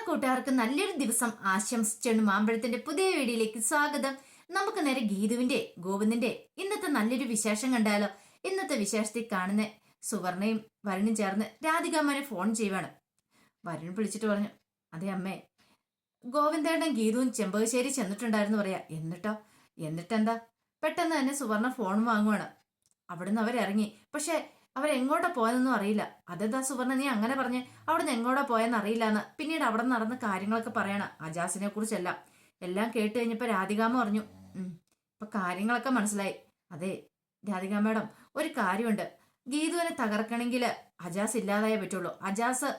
കൂട്ടുകാർക്ക് നല്ലൊരു ദിവസം ആശംസിച്ചുകൊണ്ട് മാമ്പഴത്തിന്റെ പുതിയ വീഡിയോയിലേക്ക് സ്വാഗതം. നമുക്ക് നേരെ ഗീതുവിന്റെ ഗോവിന്ദന്റെ ഇന്നത്തെ നല്ലൊരു വിശേഷം കണ്ടാലോ. ഇന്നത്തെ വിശേഷത്തിൽ കാണുന്ന സുവർണയും വരുണും ചേർന്ന് രാധികാമ്മനെ ഫോൺ ചെയ്യുവാണ്. വരുൺ വിളിച്ചിട്ട് പറഞ്ഞു, അതെ അമ്മേ, ഗോവിന്ദേട്ടൻ ഗീതുവും ചെമ്പകശ്ശേരി ചെന്നിട്ടുണ്ടായിരുന്നു പറയാ. എന്നിട്ടെന്താ? പെട്ടെന്ന് തന്നെ സുവർണ ഫോൺ വാങ്ങുവാണ്. അവിടുന്ന് അവരിറങ്ങി. പക്ഷെ അവരെങ്ങോട്ടാ പോയതെന്നും അറിയില്ല. അതെന്താ സുവർണ നീ അങ്ങനെ പറഞ്ഞ്? അവിടുന്ന് എങ്ങോട്ടാ പോയെന്ന് അറിയില്ലാന്ന് പിന്നീട് അവിടെ നടന്ന കാര്യങ്ങളൊക്കെ പറയണം. അജാസിനെ കുറിച്ചെല്ലാം എല്ലാം കേട്ട് കഴിഞ്ഞപ്പോ രാധികാമ്മ പറഞ്ഞു, ഇപ്പൊ കാര്യങ്ങളൊക്കെ മനസ്സിലായി. അതെ രാധികാ മേഡം, ഒരു കാര്യമുണ്ട്. ഗീതുവിനെ തകർക്കണമെങ്കിൽ അജാസ് ഇല്ലാതായേ പറ്റുള്ളൂ. അജാസ്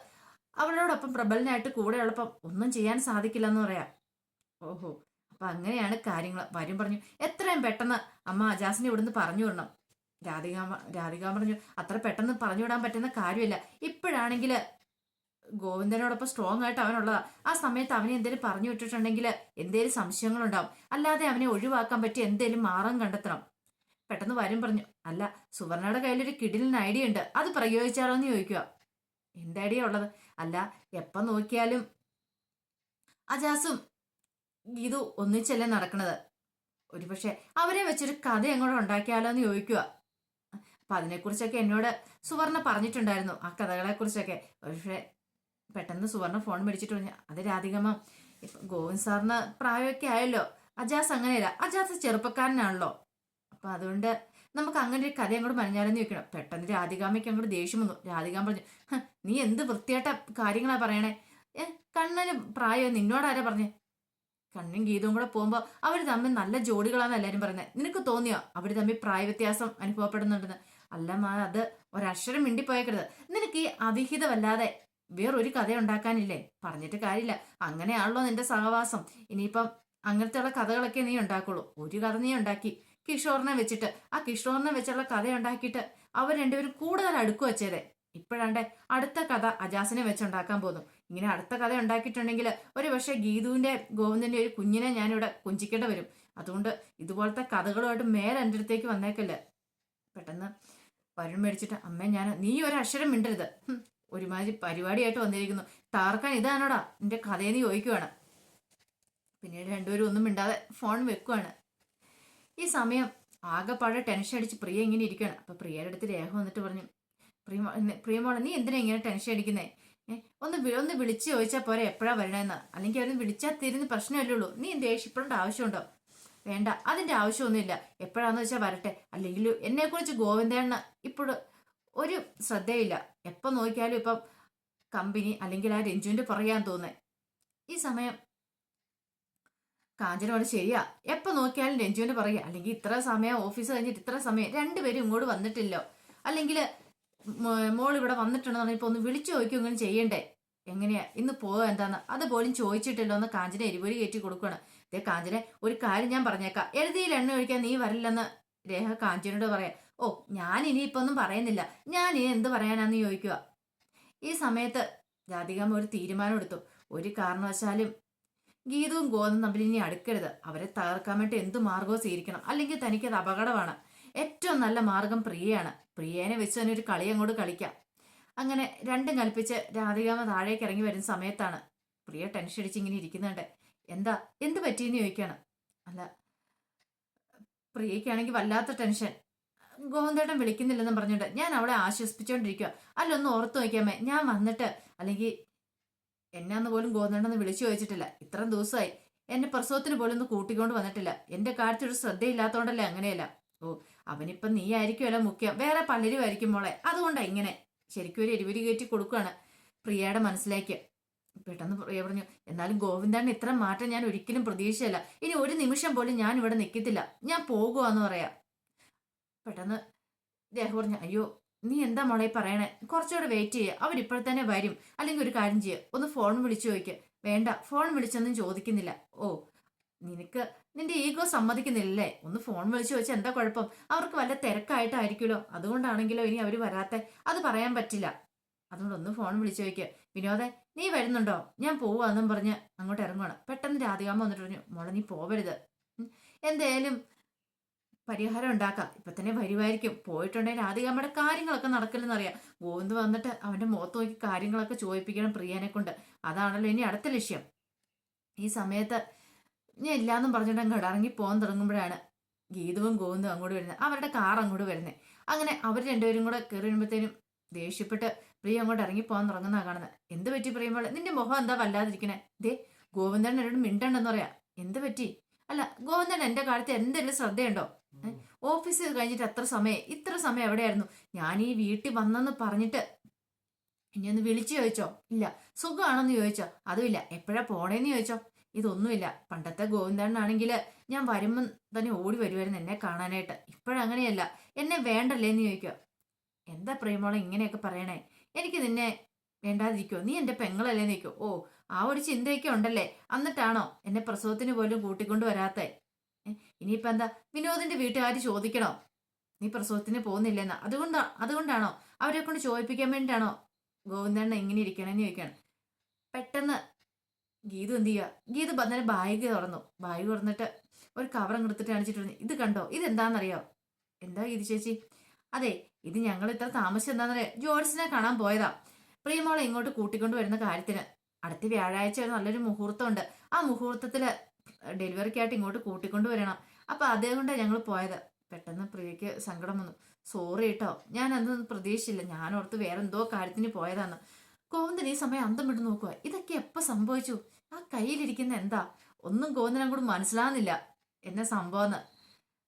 അവളോടൊപ്പം പ്രബലനായിട്ട് കൂടെ ഉള്ളപ്പം ഒന്നും ചെയ്യാൻ സാധിക്കില്ലെന്ന് പറയാം. ഓഹോ, അപ്പൊ അങ്ങനെയാണ് കാര്യങ്ങൾ. വരും പറഞ്ഞു, എത്രയും പെട്ടെന്ന് അമ്മ അജാസിനെ ഇവിടുന്ന് പറഞ്ഞു വിടണം. രാധിക പറഞ്ഞു, അത്ര പെട്ടെന്ന് പറഞ്ഞു വിടാൻ പറ്റുന്ന കാര്യമില്ല. ഇപ്പോഴാണെങ്കിൽ ഗോവിന്ദനോടൊപ്പം സ്ട്രോങ് ആയിട്ട് അവനുള്ളതാ. ആ സമയത്ത് അവനെ എന്തേലും പറഞ്ഞു വിട്ടിട്ടുണ്ടെങ്കിൽ എന്തേലും സംശയങ്ങളുണ്ടാവും. അല്ലാതെ അവനെ ഒഴിവാക്കാൻ പറ്റിയ എന്തേലും മാർഗം കണ്ടെത്തണം. പെട്ടെന്ന് വരും പറഞ്ഞു, അല്ല സുവർണയുടെ കയ്യിലൊരു കിടിലൻ ഐഡിയ ഉണ്ട്, അത് പ്രയോഗിച്ചാലോ എന്ന് ചോദിക്കുക. എന്ത് ഐഡിയ ഉള്ളത്? അല്ല, എപ്പം നോക്കിയാലും അജാസും ഗീതു ഒന്നിച്ചല്ലേ നടക്കണത്. ഒരുപക്ഷെ അവരെ വെച്ചൊരു കഥ എങ്ങോട്ട് ഉണ്ടാക്കിയാലോ എന്ന് ചോദിക്കുക. അപ്പൊ അതിനെക്കുറിച്ചൊക്കെ എന്നോട് സുവർണ പറഞ്ഞിട്ടുണ്ടായിരുന്നു, ആ കഥകളെ കുറിച്ചൊക്കെ. പക്ഷെ പെട്ടെന്ന് സുവർണ ഫോൺ മേടിച്ചിട്ട് പറഞ്ഞു, അത് രാധികമ്മ, ഇപ്പൊ ഗോവിന്ദ് സാറിന് പ്രായമൊക്കെ ആയല്ലോ. അജാസ് അങ്ങനെയല്ല, അജാസ് ചെറുപ്പക്കാരനാണല്ലോ. അപ്പൊ അതുകൊണ്ട് നമുക്ക് അങ്ങനെ ഒരു കഥ അങ്ങോട്ട് മനഞ്ഞാലെന്ന് ചോദിക്കണം. പെട്ടെന്ന് രാധികാമ്മയ്ക്ക് അങ്ങോട്ട് ദേഷ്യം വന്നു. രാധികാമ്മ പറഞ്ഞു, നീ എന്ത് വൃത്തിയായിട്ട കാര്യങ്ങളാ പറയണേ? കണ്ണന് പ്രായം നിന്നോടാരാ പറഞ്ഞേ? കണ്ണും ഗീതവും കൂടെ പോകുമ്പോ അവര് തമ്മിൽ നല്ല ജോഡികളാന്ന് എല്ലാരും പറയുന്നത്. നിനക്ക് തോന്നിയോ അവര് തമ്മിൽ പ്രായ വ്യത്യാസം അനുഭവപ്പെടുന്നുണ്ടെന്ന്? അല്ല മാ, അത് ഒരക്ഷരം മിണ്ടിപ്പോയേക്കരുത്. നിനക്ക് ഈ അവിഹിതമല്ലാതെ വേറൊരു കഥ ഉണ്ടാക്കാനില്ലേ? പറഞ്ഞിട്ട് കാര്യമില്ല, അങ്ങനെയാണല്ലോ നിന്റെ സഹവാസം. ഇനിയിപ്പം അങ്ങനത്തെയുള്ള കഥകളൊക്കെ നീ ഉണ്ടാക്കുള്ളൂ. ഒരു കഥ നീ ഉണ്ടാക്കി കിഷോറിനെ വെച്ചിട്ട്, ആ കിഷോറിനെ വെച്ചുള്ള കഥ ഉണ്ടാക്കിയിട്ട് അവർ രണ്ടുപേരും കൂടുതൽ അടുക്കു വെച്ചേരെ. ഇപ്പോഴാണ്ടെ അടുത്ത കഥ അജാസിനെ വെച്ചുണ്ടാക്കാൻ പോകുന്നു. ഇങ്ങനെ അടുത്ത കഥ ഉണ്ടാക്കിയിട്ടുണ്ടെങ്കിൽ ഒരു പക്ഷേ ഗീതുവിന്റെ ഗോവിന്ദന്റെ ഒരു കുഞ്ഞിനെ ഞാനിവിടെ കുഞ്ചിക്കേണ്ടി വരും. അതുകൊണ്ട് ഇതുപോലത്തെ കഥകളുമായിട്ട് മേലെ എൻ്റെ അടുത്തേക്ക് വന്നേക്കല്ലേ. പെട്ടെന്ന് വരുൺ മേടിച്ചിട്ട്, അമ്മേ നീ ഒരു അക്ഷരം മിണ്ടരുത്. ഒരുമാതിരി പരിപാടിയായിട്ട് വന്നിരിക്കുന്നു. താർക്കാൻ ഇതാണോടാ നിന്റെ കഥയെന്ന് ചോദിക്കുവാണ്. പിന്നീട് രണ്ടുപേരും ഒന്നും മിണ്ടാതെ ഫോൺ വെക്കുവാണ്. ഈ സമയം ആകെപ്പാടെ ടെൻഷൻ അടിച്ച് പ്രിയ ഇങ്ങനെ ഇരിക്കുകയാണ്. അപ്പൊ പ്രിയയുടെ അടുത്ത് രേഖ വന്നിട്ട് പറഞ്ഞു, പ്രിയമോളെ നീ എന്തിനാ ഇങ്ങനെ ടെൻഷൻ അടിക്കുന്നേ? ഒന്ന് വിളിച്ച് ചോദിച്ചാൽ പോരെ എപ്പോഴാ വരണമെന്ന്? അല്ലെങ്കിൽ അവരൊന്ന് വിളിച്ചാൽ തീരുന്ന പ്രശ്നമല്ലേ ഉള്ളൂ. നീ ദേഷ്യപ്പെടേണ്ട ആവശ്യമുണ്ടോ? വേണ്ട, അതിന്റെ ആവശ്യമൊന്നുമില്ല. എപ്പോഴാന്ന് വെച്ചാൽ വരട്ടെ. അല്ലെങ്കിൽ എന്നെ കുറിച്ച് ഗോവിന്ദേണ്ണ ഇപ്പോഴും ഒരു ശ്രദ്ധയില്ല. എപ്പം നോക്കിയാലും ഇപ്പം കമ്പനി അല്ലെങ്കിൽ ആ രഞ്ജുവിന്റെ പറയാൻ തോന്നേ. ഈ സമയം കാഞ്ചനോട്, ശരിയാ, എപ്പൊ നോക്കിയാലും രഞ്ജുവിന്റെ പറയുക. അല്ലെങ്കിൽ ഇത്ര സമയം ഓഫീസ് കഴിഞ്ഞിട്ട് ഇത്ര സമയം രണ്ടുപേരും ഇങ്ങോട്ട് വന്നിട്ടില്ലോ. അല്ലെങ്കിൽ മോൾ ഇവിടെ വന്നിട്ടുണ്ടെന്ന് പറഞ്ഞപ്പോ ഒന്ന് വിളിച്ചു ചോദിക്കും ഇങ്ങനെ ചെയ്യണ്ടേ? എങ്ങനെയാ ഇന്ന് പോവാ എന്താന്ന് അതുപോലും ചോദിച്ചിട്ടില്ലോ എന്ന് കാഞ്ചന എരിപൊരി കയറ്റി കൊടുക്കണം. അതേ കാഞ്ചന, ഒരു കാര്യം ഞാൻ പറഞ്ഞേക്കാം, എഴുതിയിൽ എണ്ണ ഒഴിക്കാൻ നീ വരില്ലെന്ന് രേഖ കാഞ്ചനോട് പറയാം. ഓ, ഞാൻ ഇനിയിപ്പോ ഒന്നും പറയുന്നില്ല, ഞാൻ ഇനി എന്ത് പറയാനാന്ന് ചോദിക്കുക. ഈ സമയത്ത് രാധികാമ്മ ഒരു തീരുമാനം എടുത്തു. ഒരു കാരണവശാലും ഗീതവും ഗോതം തമ്മിൽ ഇനി അടുക്കരുത്. അവരെ തകർക്കാൻ വേണ്ടി എന്ത് മാർഗവും സ്വീകരിക്കണം, അല്ലെങ്കിൽ തനിക്കത് അപകടമാണ്. ഏറ്റവും നല്ല മാർഗം പ്രിയയാണ്. പ്രിയേനെ വെച്ച് തന്നെ ഒരു കളി അങ്ങോട്ട് കളിക്കാം. അങ്ങനെ രണ്ടും കൽപ്പിച്ച് രാധികാമ്മ താഴേക്ക് ഇറങ്ങി വരുന്ന സമയത്താണ് പ്രിയ ടെൻഷൻ അടിച്ച് ഇങ്ങനെ ഇരിക്കുന്നുണ്ട്. എന്ത് പറ്റിയെന്ന് ചോദിക്കാണ്. അല്ല, പ്രിയയ്ക്കാണെങ്കിൽ വല്ലാത്ത ടെൻഷൻ. ഗോവിന്ദേട്ടൻ വിളിക്കുന്നില്ലെന്നും പറഞ്ഞിട്ട് ഞാൻ അവളെ ആശ്വസിപ്പിച്ചോണ്ടിരിക്കുക. ഒന്ന് ഓർത്തു നോക്കിയാമേ, ഞാൻ വന്നിട്ട് അല്ലെങ്കിൽ എന്നാന്ന് പോലും ഗോവിന്ദേട്ടനൊന്ന് വിളിച്ചു ചോദിച്ചിട്ടില്ല. ഇത്രയും ദിവസമായി എന്നെ പ്രസവത്തിന് പോലും ഒന്ന് കൂട്ടിക്കൊണ്ട് വന്നിട്ടില്ല. എന്റെ കാര്യത്തിൽ ഒരു ശ്രദ്ധയില്ലാത്തോണ്ടല്ലേ അങ്ങനെയല്ല. ഓ, അവനിപ്പം നീ ആയിരിക്കുമല്ലോ മുഖ്യം, വേറെ പലരും ആയിരിക്കും മോളെ, അതുകൊണ്ടാ ഇങ്ങനെ. ശരിക്കും ഒരു എരിവരി കയറ്റി കൊടുക്കുകയാണ് പ്രിയയുടെ മനസ്സിലേക്ക്. പെട്ടെന്ന് പ്രിയ പറഞ്ഞു, എന്നാലും ഗോവിന്ദാണ് ഇത്ര മാറ്റം ഞാൻ ഒരിക്കലും പ്രതീക്ഷിച്ചല്ല. ഇനി ഒരു നിമിഷം പോലും ഞാൻ ഇവിടെ നിൽക്കത്തില്ല, ഞാൻ പോകുവാന്ന് പറയാം. പെട്ടെന്ന് രേഖ പറഞ്ഞു, അയ്യോ നീ എന്താ മോളെ പറയണേ? കുറച്ചുകൂടെ വെയിറ്റ് ചെയ്യുക, അവരിപ്പോൾ തന്നെ വരും. അല്ലെങ്കിൽ ഒരു കാര്യം ചെയ്യുക, ഒന്ന് ഫോൺ വിളിച്ചു ചോദിക്കുക. വേണ്ട, ഫോൺ വിളിച്ചൊന്നും ചോദിക്കുന്നില്ല. ഓ, നിനക്ക് നിന്റെ ഈഗോ സമ്മതിക്കുന്നില്ലേ? ഒന്ന് ഫോൺ വിളിച്ചു ചോദിച്ചാൽ എന്താ കുഴപ്പം? അവർക്ക് വല്ല തിരക്കായിട്ടായിരിക്കുമല്ലോ, അതുകൊണ്ടാണെങ്കിലോ ഇനി അവർ വരാത്തെ, അത് പറയാൻ പറ്റില്ല. അതുകൊണ്ട് ഒന്ന് ഫോൺ വിളിച്ചു ചോദിക്കുക. വിനോദേ, നീ വരുന്നുണ്ടോ? ഞാൻ പോവാന്നും പറഞ്ഞ് അങ്ങോട്ട് ഇറങ്ങുവാണ്. പെട്ടെന്ന് രാധികാമ്മ വന്നിട്ട് പറഞ്ഞു, മോളെ നീ പോവരുത്. എന്തായാലും പരിഹാരം ഉണ്ടാക്കാം. ഇപ്പൊ തന്നെ വരുമായിരിക്കും. പോയിട്ടുണ്ടെങ്കിൽ ആദ്യം നമ്മുടെ കാര്യങ്ങളൊക്കെ നടക്കില്ലെന്നറിയാം. ഗോവിന്ദ് വന്നിട്ട് അവന്റെ മുഖത്ത് നോക്കി കാര്യങ്ങളൊക്കെ ചോദിപ്പിക്കണം പ്രിയനെ കൊണ്ട്. അതാണല്ലോ ഇനി അടുത്ത ലക്ഷ്യം. ഈ സമയത്ത് ഞാൻ ഇല്ലാന്നും പറഞ്ഞിട്ട് അങ്ങോട്ട് ഇറങ്ങി പോകാൻ തുടങ്ങുമ്പോഴാണ് ഗീതുവും ഗോവിന്ദും അങ്ങോട്ട് വരുന്നത്. അവരുടെ കാർ അങ്ങോട്ട് വരുന്നത്. അങ്ങനെ അവർ രണ്ടുപേരും കൂടെ കയറി വരുമ്പോഴത്തേനും ദേഷ്യപ്പെട്ട് പ്രിയ അങ്ങോട്ട് ഇറങ്ങി പോകാൻ തുടങ്ങുന്ന കാണുന്നത്. എന്ത് പറ്റി പ്രിയമോളെ, നിന്റെ മുഖം എന്താ വല്ലാതിരിക്കണേ? ദേ ഗോവിന്ദൻ എന്നോട് മിണ്ടണ്ടെന്ന് പറയാ. എന്ത് പറ്റി? അല്ല ഗോവിന്ദൻ എന്റെ കാര്യത്തിൽ എന്തെങ്കിലും ശ്രദ്ധയുണ്ടോ? ഓഫീസ് കഴിഞ്ഞിട്ട് ഇത്ര സമയം എവിടെയായിരുന്നു? ഞാൻ ഈ വീട്ടിൽ വന്നെന്ന് പറഞ്ഞിട്ട് ഇനി ഒന്ന് വിളിച്ചു ചോദിച്ചോ? ഇല്ല. സുഖമാണെന്ന് ചോദിച്ചോ? അതുമില്ല. എപ്പോഴാ പോണേന്ന് ചോദിച്ചോ? ഇതൊന്നുമില്ല. പണ്ടത്തെ ഗോവിന്ദനാണെങ്കിൽ ഞാൻ വരുമ്പം തന്നെ ഓടി വരുമായിരുന്നു എന്നെ കാണാനായിട്ട്. ഇപ്പോഴങ്ങനെയല്ല. എന്നെ വേണ്ടല്ലേന്ന് ചോദിക്കുക. എന്താ പ്രേമോളെ ഇങ്ങനെയൊക്കെ പറയണേ? എനിക്ക് നിന്നെ വേണ്ടാതിരിക്കോ? നീ എന്റെ പെങ്ങളല്ലേന്ന് ചോദിക്കോ? ഓ, ആ ഒരു ചിന്തയൊക്കെ ഉണ്ടല്ലേ? എന്നിട്ടാണോ എന്നെ പ്രസവത്തിന് പോലും കൂട്ടിക്കൊണ്ട് വരാത്തേ? ഇനിയിപ്പോ എന്താ വിനോദിന്റെ വീട്ടുകാർ ചോദിക്കണോ നീ പ്രസവത്തിന് പോകുന്നില്ലെന്ന്? അതുകൊണ്ടാണോ അവരെ കൊണ്ട് ചോദിപ്പിക്കാൻ വേണ്ടിയിട്ടാണോ ഗോവിന്ദണ്ണ ഇങ്ങനെ ഇരിക്കണമെന്ന് ചോദിക്കാണ്. പെട്ടെന്ന് ഗീതു എന്ത് ചെയ്യുക? ഗീതു അന്നേരം ബാഗ് തുറന്നിട്ട് ഒരു കവർ എടുത്തിട്ട് കാണിച്ചിട്ട് ഇത് കണ്ടോ? ഇതെന്താണെന്നറിയോ? എന്താ ഗീതു ചേച്ചി? അതെ, ഇത് ഞങ്ങൾ ഇത്ര താമസം എന്താണെന്നറിയാം, ജോൾസിനെ കാണാൻ പോയതാ. പ്രിയമോളെ ഇങ്ങോട്ട് കൂട്ടിക്കൊണ്ട് വരുന്ന കാര്യത്തിന്. അടുത്ത വ്യാഴാഴ്ച നല്ലൊരു മുഹൂർത്തമുണ്ട്. ആ മുഹൂർത്തത്തില് ഡെലിവറിക്കായിട്ട് ഇങ്ങോട്ട് കൂട്ടിക്കൊണ്ട് വരണം. അപ്പൊ അതേകൊണ്ടാണ് ഞങ്ങൾ പോയത്. പെട്ടെന്ന് പ്രിയക്ക് സങ്കടം വന്നു. സോറി കേട്ടോ, ഞാൻ അതൊന്നും പ്രതീക്ഷിച്ചില്ല. ഞാൻ ഓർത്ത് വേറെ എന്തോ കാര്യത്തിന് പോയതാന്ന്. ഗോവിന്ദൻ ഈ സമയം അന്തം വിട്ട് നോക്കുക. ഇതൊക്കെ എപ്പോ സംഭവിച്ചു? ആ കയ്യിലിരിക്കുന്ന എന്താ? ഒന്നും ഗോവിന്ദൻ അങ്ങോട്ട് മനസ്സിലാകുന്നില്ല എന്നെ സംഭവം.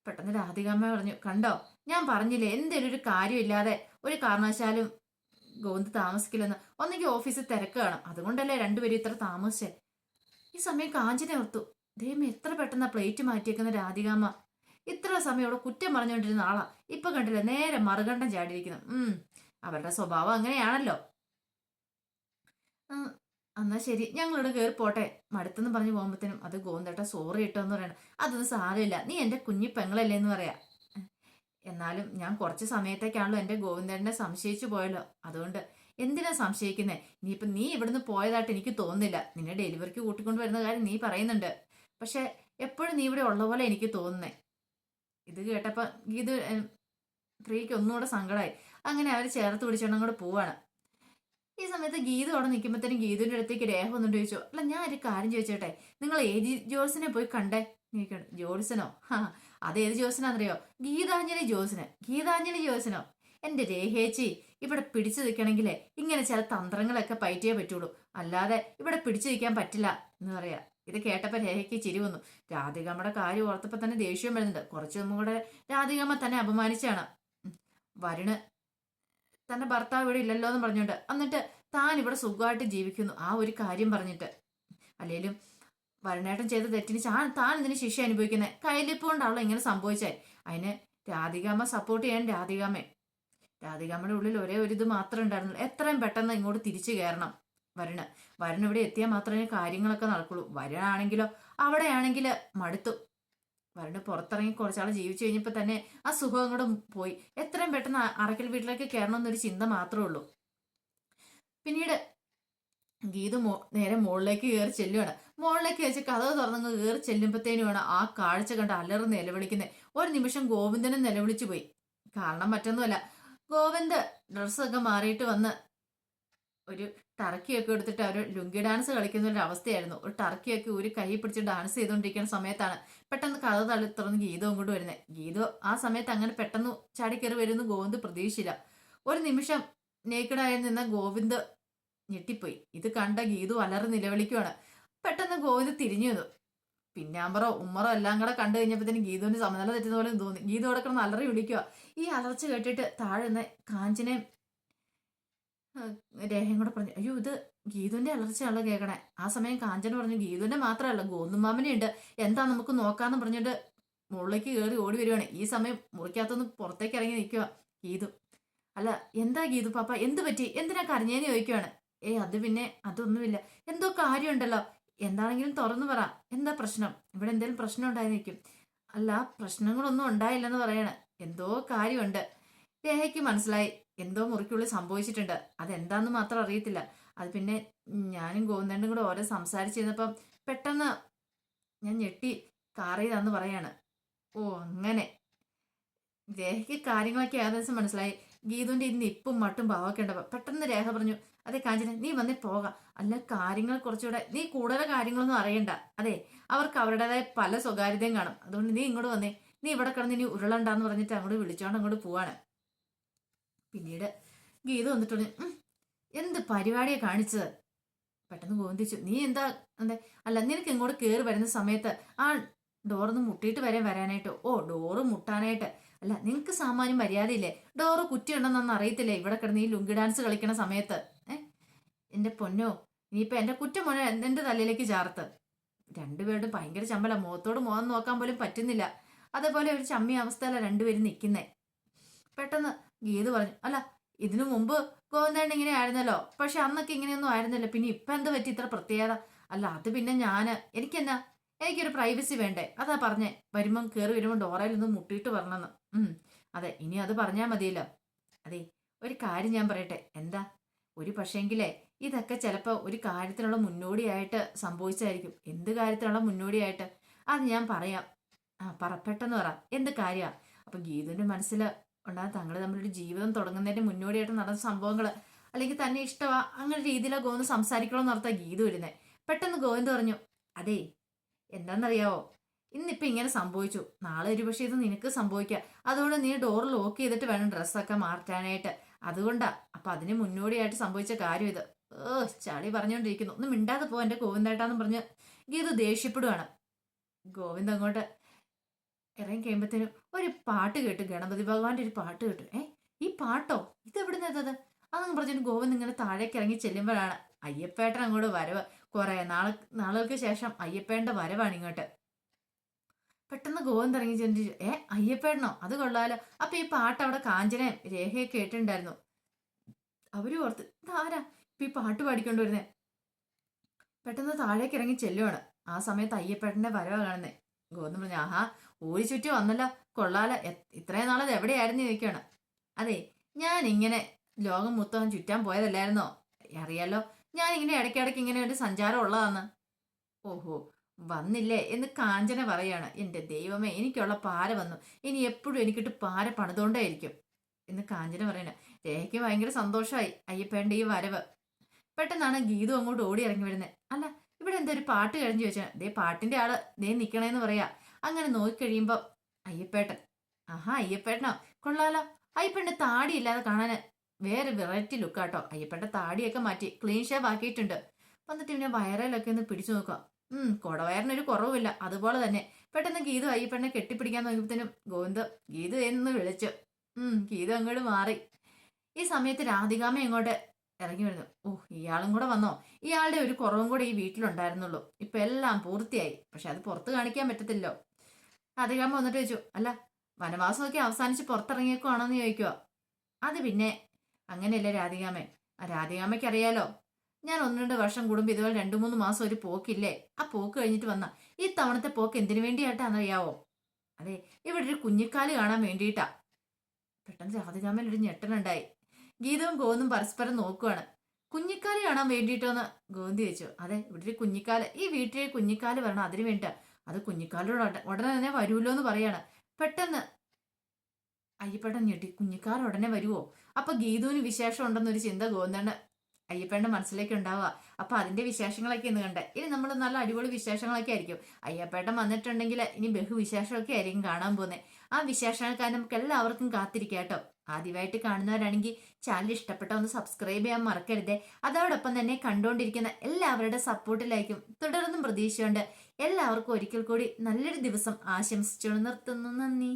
പെട്ടെന്ന് രാധികാമ്മ പറഞ്ഞു, കണ്ടോ ഞാൻ പറഞ്ഞില്ലേ എന്തേലും ഒരു കാര്യമില്ലാതെ ഒരു കാരണവശാലും ഗോവിന്ദ് താമസിക്കില്ലെന്ന്. ഒന്നെങ്കിൽ ഓഫീസിൽ തിരക്ക് കാണും, അതുകൊണ്ടല്ലേ രണ്ടുപേരും ഇത്ര താമസിച്ചേ. ഈ സമയം കാഞ്ചനെ ഓർത്തു. ദൈവം എത്ര പെട്ടെന്ന് പ്ലേറ്റ് മാറ്റിയേക്കുന്ന രാധികാമ്മ. ഇത്ര സമയം അവിടെ കുറ്റം പറഞ്ഞുകൊണ്ടിരുന്ന ആളാ ഇപ്പൊ കണ്ടില്ല നേരെ മറുകണ്ഠം ചാടിയിരിക്കുന്നു. അവരുടെ സ്വഭാവം അങ്ങനെയാണല്ലോ. എന്നാ ശരി, ഞങ്ങളിവിടെ കയറി പോട്ടെ മടുത്തെന്ന് പറഞ്ഞു പോകുമ്പോഴത്തേനും അത് ഗോവിന്ദേട്ട സോറി ഇട്ടോന്ന് പറയണം. അതൊന്നും സാരമില്ല, നീ എന്റെ കുഞ്ഞി പെങ്ങളല്ലേ എന്ന് പറയാ. എന്നാലും ഞാൻ കുറച്ച് സമയത്തേക്കാണല്ലോ എന്റെ ഗോവിന്ദേട്ടനെ സംശയിച്ചു പോയല്ലോ. അതുകൊണ്ട് എന്തിനാ സംശയിക്കുന്നേ? ഇനിയിപ്പൊ നീ ഇവിടുന്ന് പോയതായിട്ട് എനിക്ക് തോന്നുന്നില്ല. നിന്നെ ഡെലിവറിക്ക് കൂട്ടിക്കൊണ്ട് വരുന്ന കാര്യം നീ പറയുന്നുണ്ട്. പക്ഷെ എപ്പോഴും നീ ഇവിടെ ഉള്ള പോലെ എനിക്ക് തോന്നുന്നേ. ഇത് കേട്ടപ്പോ ഗീതു പ്രിയക്ക് ഒന്നുകൂടെ സങ്കടമായി. അങ്ങനെ അവർ ചേർത്ത് പിടിച്ചോണ്ടും കൂടെ പോവാണ്. ഈ സമയത്ത് ഗീതു അവിടെ നിൽക്കുമ്പോഴത്തേനും ഗീതുവിന്റെ അടുത്തേക്ക് രേഖ ഒന്നും ചോദിച്ചോ? അല്ല, ഞാൻ ഒരു കാര്യം ചോദിച്ചോട്ടെ, നിങ്ങൾ ഏത് ജോൾസിനെ പോയി കണ്ടേ? ചോദിക്കണം. ജോൾസനോ? അത് ഏത് ജോൾസനാന്നറിയോ? ഗീതാഞ്ജലി ജോൾസനോ? എന്റെ രേഖേച്ചി, ഇവിടെ പിടിച്ചു നിൽക്കണമെങ്കിലേ ഇങ്ങനെ ചില തന്ത്രങ്ങളൊക്കെ പയറ്റിയേ പറ്റുള്ളൂ, അല്ലാതെ ഇവിടെ പിടിച്ചു നിൽക്കാൻ പറ്റില്ല എന്ന് പറയാ. ഇത് കേട്ടപ്പോ രേഖയ്ക്ക് ചിരി വന്നു. രാധികമ്മയുടെ കാര്യം ഓർത്തപ്പോ തന്നെ ദേഷ്യം വരുന്നുണ്ട്. കുറച്ചു മുമ്പ് കൂടെ രാധികമ്മ തന്നെ അപമാനിച്ചാണ്. വരുണ് തന്റെ ഭർത്താവ് ഇവിടെ ഇല്ലല്ലോ എന്ന് പറഞ്ഞോണ്ട് എന്നിട്ട് താൻ ഇവിടെ സുഖമായിട്ട് ജീവിക്കുന്നു ആ ഒരു കാര്യം പറഞ്ഞിട്ട്. അല്ലെങ്കിലും വരുണേട്ടൻ ചെയ്ത തെറ്റിന് താൻ ഇതിന് ശിക്ഷ അനുഭവിക്കുന്നത്. കയ്യിലിപ്പ് കൊണ്ടാണല്ലോ ഇങ്ങനെ സംഭവിച്ചേ. അതിന് രാധികാമ്മ സപ്പോർട്ട് ചെയ്യാൻ രാധികാമ്മയുടെ ഉള്ളിൽ ഒരേ ഒരു ഇത് മാത്രമേ ഉണ്ടായിരുന്നുള്ളൂ, എത്രയും പെട്ടെന്ന് ഇങ്ങോട്ട് തിരിച്ചു കയറണം. വരുൺ ഇവിടെ എത്തിയാൽ മാത്രമേ കാര്യങ്ങളൊക്കെ നടക്കുള്ളൂ. വരുണാണെങ്കിലോ അവിടെയാണെങ്കിൽ മടുത്തു. വരുണ് പുറത്തിറങ്ങി കുറച്ചാൾ ജീവിച്ചു കഴിഞ്ഞപ്പോ തന്നെ ആ സുഖം അങ്ങോട്ട് പോയി. എത്രയും പെട്ടെന്ന് അറക്കൽ വീട്ടിലേക്ക് കയറണമെന്നൊരു ചിന്ത മാത്രമേ ഉള്ളൂ. പിന്നീട് ഗീതു നേരെ മുകളിലേക്ക് കയറി ചെല്ലുവാണ്. മുകളിലേക്ക് വെച്ച് കഥവ് തുറന്നങ്ങ് കയറി ചെല്ലുമ്പോഴത്തേനുമാണ് ആ കാഴ്ച കണ്ട് അലറി നിലവിളിക്കുന്നത്. ഒരു നിമിഷം ഗോവിന്ദനും നിലവിളിച്ചു പോയി. കാരണം മറ്റൊന്നുമല്ല, ഗോവിന്ദ് ഡ്രസ്സൊക്കെ മാറിയിട്ട് വന്ന് ഒരു ടർക്കിയൊക്കെ എടുത്തിട്ട് അവർ ലുങ്കി ഡാൻസ് കളിക്കുന്ന ഒരു അവസ്ഥയായിരുന്നു. ഒരു ടർക്കിയൊക്കെ ഒരു കൈ പിടിച്ച് ഡാൻസ് ചെയ്തുകൊണ്ടിരിക്കുന്ന സമയത്താണ് പെട്ടെന്ന് കഥ തുറന്ന് ഗീതം അങ്ങോട്ട് വരുന്നത്. ഗീതോ ആ സമയത്ത് അങ്ങനെ പെട്ടെന്ന് ചാടിക്കയറി വരുന്ന ഗോവിന്ദ് പ്രതീക്ഷിച്ചില്ല. ഒരു നിമിഷം നേക്കഡായി നിന്ന ഗോവിന്ദ് ഞെട്ടിപ്പോയി. ഇത് കണ്ട ഗീതു അലറി നിലവിളിക്കുവാണ്. പെട്ടെന്ന് ഗോവിന്ദ് തിരിഞ്ഞു വന്നു. പിന്നാമ്പറോ ഉമ്മറോ എല്ലാം കൂടെ കണ്ടു കഴിഞ്ഞപ്പോഴത്തേന് ഗീതുവിന് സമനില തെറ്റുന്ന പോലെ തോന്നി. ഗീതു അവിടെ കിടന്ന് അലറി വിളിക്കുക. ഈ അലർച്ച കേട്ടിട്ട് താഴെ നിന്ന് കാഞ്ചനെ രേഖയും കൂടെ പറഞ്ഞു, അയ്യോ ഇത് ഗീതുവിന്റെ അലർച്ചയാണല്ലോ കേൾക്കണേ. ആ സമയം കാഞ്ചന പറഞ്ഞു, ഗീതുവിന്റെ മാത്രമല്ല ഗോന്തുമാമനെ ഉണ്ട്, എന്താ നമുക്ക് നോക്കാന്ന് പറഞ്ഞിട്ട് മുകളിലേക്ക് കയറി ഓടി വരുവാണ്. ഈ സമയം മുറിക്കകത്തൊന്ന് പുറത്തേക്ക് ഇറങ്ങി നിൽക്കുക ഗീതു. അല്ല എന്താ ഗീതു പാപ്പ, എന്ത് പറ്റി, എന്തിനാ കരഞ്ഞേന്ന് ചോദിക്കുവാണ്. അത് പിന്നെ അതൊന്നുമില്ല, എന്തോ കാര്യമുണ്ടല്ലോ, എന്താണെങ്കിലും തുറന്നു പറ, എന്താ പ്രശ്നം, ഇവിടെ എന്തെങ്കിലും പ്രശ്നം ഉണ്ടായി നിൽക്കും. അല്ല പ്രശ്നങ്ങളൊന്നും ഉണ്ടായില്ലെന്ന് പറയാണ്, എന്തോ കാര്യമുണ്ട്. രേഖയ്ക്ക് മനസ്സിലായി എന്തോ മുറിക്കുള്ളിൽ സംഭവിച്ചിട്ടുണ്ട്, അതെന്താന്ന് മാത്രം അറിയത്തില്ല. അത് പിന്നെ ഞാനും ഗോവിന്ദനും കൂടെ ഓരോ സംസാരിച്ചിരുന്നപ്പം പെട്ടെന്ന് ഞാൻ ഞെട്ടി കാറിയതാന്ന് പറയാണ്. ഓ അങ്ങനെ, രേഖയ്ക്ക് കാര്യങ്ങളൊക്കെ ഏകദേശം മനസ്സിലായി. ഗീതുവിന്റെ ഇന്ന് ഇപ്പും മട്ടും ഭാവമൊക്കെ ഉണ്ടാവുക. പെട്ടെന്ന് രേഖ പറഞ്ഞു, അതെ കാഞ്ചന, നീ വന്നേ പോകാം. അല്ല, കാര്യങ്ങൾ കുറച്ചുകൂടെ നീ കൂടുതൽ കാര്യങ്ങളൊന്നും അറിയണ്ട. അതെ, അവർക്ക് അവരുടേതായ പല സ്വകാര്യതയും കാണും. അതുകൊണ്ട് നീ ഇങ്ങോട്ട് വന്നേ. നീ ഇവിടെ കിടന്ന് ഇനി ഉരുളണ്ടാന്ന് പറഞ്ഞിട്ട് അങ്ങോട്ട് വിളിച്ചോണ്ട് അങ്ങോട്ട് പോവാണ്. പിന്നീട് ഗീതു വന്നിട്ട് പറഞ്ഞു, എന്ത് പരിപാടിയെ കാണിച്ചത്? പെട്ടെന്ന് ഗോന്തിച്ചു, നീ എന്താ എന്താ അല്ല, നിനക്ക് ഇങ്ങോട്ട് കയറി വരുന്ന സമയത്ത് ആ ഡോറൊന്ന് മുട്ടിയിട്ട് വരാനായിട്ട്. ഓ, ഡോറ് മുട്ടാനായിട്ട്. അല്ല, നിനക്ക് സാമാന്യം മര്യാദയില്ലേ? ഡോറ് കുറ്റിയുണ്ടെന്നൊന്നും അറിയത്തില്ലേ ഇവിടെ കിടന്ന് ഈ ലുങ്കി ഡാൻസ് കളിക്കണ സമയത്ത്? എന്റെ പൊന്നോ, ഇനിയിപ്പൊ എന്റെ കുറ്റം മോനെ എന്റെ തലയിലേക്ക് ചാർത്ത്. രണ്ടുപേരുടെ ഭയങ്കര ചമ്പല, മുഖത്തോട് മുഖം നോക്കാൻ പോലും പറ്റുന്നില്ല. അതേപോലെ ഒരു ചമ്മിയ അവസ്ഥയില രണ്ടുപേരും നിൽക്കുന്നേ. പെട്ടെന്ന് ഗീതു പറഞ്ഞു, അല്ല, ഇതിനു മുമ്പ് ഗോവിന്ദേണ്ണ ഇങ്ങനെ ആയിരുന്നല്ലോ, പക്ഷെ അന്നൊക്കെ ഇങ്ങനെയൊന്നും ആയിരുന്നല്ലോ, പിന്നെ ഇപ്പൊ എന്താ പറ്റി ഇത്ര പ്രത്യേകത? അല്ല, അത് പിന്നെ എനിക്കെന്നാ, എനിക്കൊരു പ്രൈവസി വേണ്ടേ, അതാ പറഞ്ഞേ. വരുമ്പം കയറി വരുമ്പോൾ ഡോറയിലൊന്ന് മുട്ടിയിട്ട് വരണമെന്ന്. അതെ, ഇനി അത് പറഞ്ഞാൽ മതിയല്ലോ. അതെ, ഒരു കാര്യം ഞാൻ പറയട്ടെ. എന്താ? ഒരു പക്ഷേങ്കിലേ ഇതൊക്കെ ചിലപ്പോൾ ഒരു കാര്യത്തിനുള്ള മുന്നോടിയായിട്ട് സംഭവിച്ചായിരിക്കും. എന്ത് കാര്യത്തിനുള്ള മുന്നോടിയായിട്ട്? അത് ഞാൻ പറയാം. പെട്ടെന്ന് പറ, എന്ത് കാര്യമാണ്? അപ്പൊ ഗീതുവിന്റെ മനസ്സിൽ ഉണ്ടാകും, തങ്ങൾ തമ്മിലൊരു ജീവിതം തുടങ്ങുന്നതിന്റെ മുന്നോടിയായിട്ട് നടന്ന സംഭവങ്ങൾ, അല്ലെങ്കിൽ തന്നെ ഇഷ്ടമാ അങ്ങനെ രീതിയിലാണ് ഗോവിന്ദ് സംസാരിക്കണമെന്ന് ഓർത്താ ഗീതു വരുന്നത്. പെട്ടെന്ന് ഗോവിന്ദ് പറഞ്ഞു, അതെ, എന്താണെന്നറിയാവോ, ഇന്നിപ്പോൾ ഇങ്ങനെ സംഭവിച്ചു, നാളെ ഒരു പക്ഷേ ഇത് നിനക്ക് സംഭവിക്കാം. അതുകൊണ്ട് നീ ഡോർ ലോക്ക് ചെയ്തിട്ട് വേണം ഡ്രസ്സൊക്കെ മാറ്റാനായിട്ട്. അതുകൊണ്ടാ. അപ്പൊ അതിന് മുന്നോടിയായിട്ട് സംഭവിച്ച കാര്യം ഇത്. ചളി പറഞ്ഞുകൊണ്ടിരിക്കുന്നു, ഒന്ന് മിണ്ടാതെ പോ എന്റെ ഗോവിന്ദേട്ടാന്ന് പറഞ്ഞ് ഗീതു ദേഷ്യപ്പെടുവാണ്. ഗോവിന്ദ് അങ്ങോട്ട് ഇറങ്ങി കഴിയുമ്പത്തേനും ഒരു പാട്ട് കേട്ടു, ഗണപതി ഭഗവാന്റെ ഒരു പാട്ട് കേട്ടു. ഈ പാട്ടോ, ഇതെവിടുന്നത്? അതങ്ങ് പറഞ്ഞു ഗോവിന്ദ് ഇങ്ങനെ താഴേക്ക് ഇറങ്ങി ചെല്ലുമ്പോഴാണ് അയ്യപ്പേട്ടൻ അങ്ങോട്ട് വരവ്. കുറെ നാളുകൾക്ക് ശേഷം അയ്യപ്പേട്ടന്റെ വരവാണ് ഇങ്ങോട്ട്. പെട്ടെന്ന് ഗോവിന്ദ് ഇറങ്ങി ചെന്നിട്ട്, അയ്യപ്പേട്ടനോ? അത് കൊള്ളാലോ. അപ്പൊ ഈ പാട്ട് അവിടെ കാഞ്ചനയും രേഖയൊക്കെ കേട്ടിട്ടുണ്ടായിരുന്നു. അവര് ഓർത്ത്, ഇതാരാ ഇപ്പൊ ഈ പാട്ട് പാടിക്കൊണ്ട് വരുന്നേ? പെട്ടെന്ന് താഴേക്ക് ഇറങ്ങി ചെല്ലുവാണ്. ആ സമയത്ത് അയ്യപ്പേട്ടന്റെ വരവാ കാണുന്നേ. ഗോവിന്ദ് പറഞ്ഞു, ആഹാ, ഓടി ചുറ്റി വന്നല്ലോ, കൊള്ളാല. ഇത്രയും നാളത് എവിടെയായിരുന്നു ചോദിക്കുകയാണ്. അതെ, ഞാൻ ഇങ്ങനെ ലോകം മൊത്തം ചുറ്റാൻ പോയതല്ലായിരുന്നോ? അറിയാലോ, ഞാൻ ഇങ്ങനെ ഇടയ്ക്കിടയ്ക്ക് ഇങ്ങനെ ഒരു സഞ്ചാരം ഉള്ളതാന്ന്. ഓഹോ, വന്നില്ലേ എന്ന് കാഞ്ചന പറയാണ്. എന്റെ ദൈവമേ, എനിക്കുള്ള പാര വന്നു. ഇനി എപ്പോഴും എനിക്കിട്ട് പാര പണിതുകൊണ്ടേയിരിക്കും എന്ന് കാഞ്ചന പറയണ. രേഖയ്ക്ക് ഭയങ്കര സന്തോഷമായി അയ്യപ്പേണ്ട ഈ വരവ്. പെട്ടെന്നാണ് ഗീതു അങ്ങോട്ട് ഓടി ഇറങ്ങി വരുന്നത്. അല്ല, ഇവിടെ എന്താ ഒരു പാട്ട് കഴിഞ്ഞു ചോദിച്ചാൽ, ദേ പാട്ടിന്റെ ആള് ദേ നിക്കണേന്ന് പറയാ. അങ്ങനെ നോക്കിക്കഴിയുമ്പോ അയ്യപ്പേട്ടൻ. ആഹാ, അയ്യപ്പേട്ടനോ? കൊള്ളാലോ. അയ്യപ്പേട്ടന്റെ താടി ഇല്ലാതെ കാണാന് വേറെ വെറൈറ്റി ലുക്കാട്ടോ. അയ്യപ്പേട്ടന്റെ താടിയൊക്കെ മാറ്റി ക്ലീൻ ഷേവ് ആക്കിയിട്ടുണ്ട്. വന്നിട്ട് പിന്നെ വയറയിലൊക്കെ ഒന്ന് പിടിച്ചു നോക്കുക. കൊടവയറിനൊരു കുറവുമില്ല, അതുപോലെ തന്നെ. പെട്ടെന്ന് ഗീതു അയ്യപ്പേട്ടനെ കെട്ടിപ്പിടിക്കാൻ നോക്കിയപ്പോഴത്തേനും ഗോവിന്ദ് ഗീതു എന്ന് വിളിച്ചു. ഗീതു അങ്ങോട്ട് മാറി. ഈ സമയത്ത് രാധികാമ്മ ഇങ്ങോട്ട് ഇറങ്ങി വരുന്നു. ഇയാളും കൂടെ വന്നോ? ഇയാളുടെ ഒരു കുറവും കൂടെ ഈ വീട്ടിലുണ്ടായിരുന്നുള്ളൂ. ഇപ്പൊ എല്ലാം പൂർത്തിയായി. പക്ഷെ അത് പുറത്ത് കാണിക്കാൻ പറ്റത്തില്ലോ. രാധികാമ്മ വന്നിട്ട് ചോദിച്ചു, അല്ല, വനവാസമൊക്കെ അവസാനിച്ച് പുറത്തിറങ്ങിയേക്കുവാണോന്ന് ചോദിക്കുക. അത് പിന്നെ അങ്ങനെയല്ലേ രാധികാമ്മ. രാധികാമ്മയ്ക്ക് അറിയാലോ, ഞാൻ 1-2 വർഷം കൂടുമ്പോ ഇതുപോലെ 2-3 മാസം ഒരു പോക്കില്ലേ, ആ പോക്ക് കഴിഞ്ഞിട്ട് വന്ന ഈ തവണത്തെ പോക്ക് എന്തിനു വേണ്ടിയായിട്ടാണെന്നറിയാവോ? അതെ, ഇവിടെ ഒരു കുഞ്ഞിക്കാല് കാണാൻ വേണ്ടിയിട്ടാ. പെട്ടെന്ന് രാധികാമ്മയിൽ ഒരു ഞെട്ടലുണ്ടായി. ഗീതവും ഗോവിന്ദും പരസ്പരം നോക്കുവാണ്. കുഞ്ഞിക്കാല് കാണാൻ വേണ്ടിയിട്ടോന്ന് ഗോവിന്ദ് ചോദിച്ചു. അതെ, ഇവിടെ ഒരു കുഞ്ഞിക്കാല്, ഈ വീട്ടിൽ കുഞ്ഞിക്കാല് വരണം, അതിനു വേണ്ടിട്ടാ. അത് കുഞ്ഞിക്കാലോട് ഉടനെ തന്നെ വരുമല്ലോ എന്ന് പറയാണ്. പെട്ടെന്ന് അയ്യപ്പേട്ടൻ ഞെട്ടി, കുഞ്ഞിക്കാൽ ഉടനെ വരുവോ? അപ്പൊ ഗീതുവിന് വിശേഷം ഉണ്ടെന്നൊരു ചിന്ത ഗോവിന്ദന് അയ്യപ്പേട്ടന്റെ മനസ്സിലേക്ക് ഉണ്ടാവുക. അപ്പൊ അതിന്റെ വിശേഷങ്ങളൊക്കെ ഇന്ന് കണ്ടേ. ഇനി നമ്മൾ നല്ല അടിപൊളി വിശേഷങ്ങളൊക്കെ ആയിരിക്കും. അയ്യപ്പേട്ടൻ വന്നിട്ടുണ്ടെങ്കിൽ ഇനി ബഹുവിശേഷമൊക്കെ ആയിരിക്കും കാണാൻ പോകുന്നത്. ആ വിശേഷങ്ങൾക്കായി നമുക്ക് എല്ലാവർക്കും കാത്തിരിക്കാം കേട്ടോ. ആദ്യമായിട്ട് കാണുന്നവരാണെങ്കിൽ ചാനൽ ഇഷ്ടപ്പെട്ട ഒന്ന് സബ്സ്ക്രൈബ് ചെയ്യാൻ മറക്കരുതേ. അതോടൊപ്പം തന്നെ കണ്ടുകൊണ്ടിരിക്കുന്ന എല്ലാവരുടെ സപ്പോർട്ടിലായിരിക്കും തുടർന്നും പ്രതീക്ഷയുണ്ട്. എല്ലാവർക്കും ഒരിക്കൽ കൂടി നല്ലൊരു ദിവസം ആശംസിച്ചുകൊണ്ട് നിർത്തുന്നു. നന്ദി.